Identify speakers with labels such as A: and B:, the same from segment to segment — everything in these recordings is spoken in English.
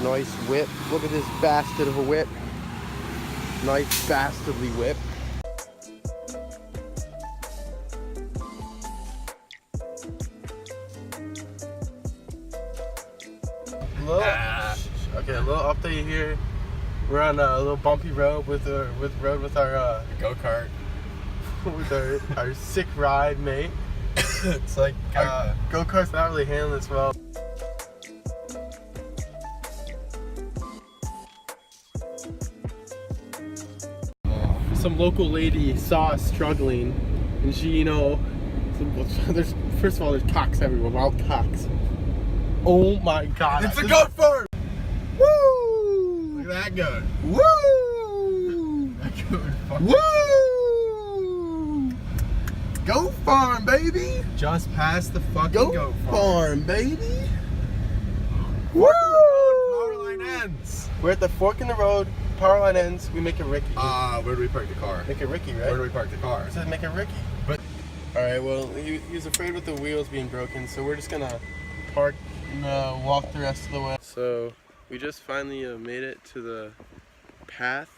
A: Nice whip. Look at this bastard of a whip. Nice bastardly whip. Okay, a little update here. We're on a little bumpy road with our
B: go-kart.
A: with our sick ride, mate.
B: It's like
A: Our go-kart's not really handling this well. Some local lady saw us struggling, and she, you know, first of all, there's cocks everywhere, wild cocks. Oh my god.
B: it's a goat farm!
A: Woo!
B: Look at that goat.
A: Woo!
B: That goat is fucking
A: Woo! Goat farm, baby!
B: just past the fucking
A: Goat farm, baby!
B: Woo!
A: Woo!
B: Power line ends.
A: We're at the fork in the road, power line ends, we make a Ricky.
B: Where do we park the car?
A: Make a Ricky, right?
B: Where do we park the car?
A: It says make a Ricky.
B: But
A: alright, well, he was afraid with the wheels being broken, so we're just gonna park and walk the rest of the way. So, we just finally made it to the path.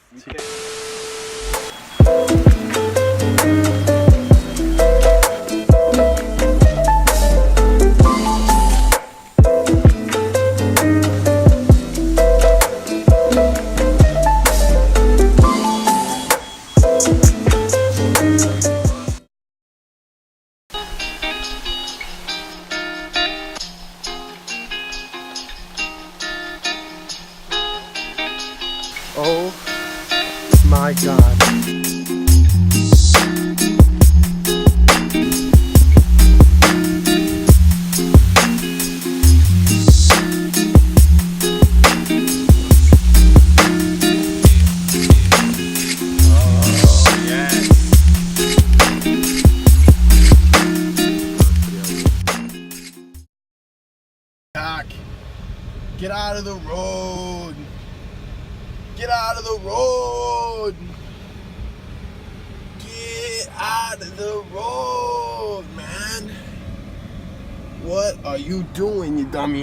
A: Oh my god. Get out of the road. Get out of the road. Get out of the road, man. What are you doing, you dummy?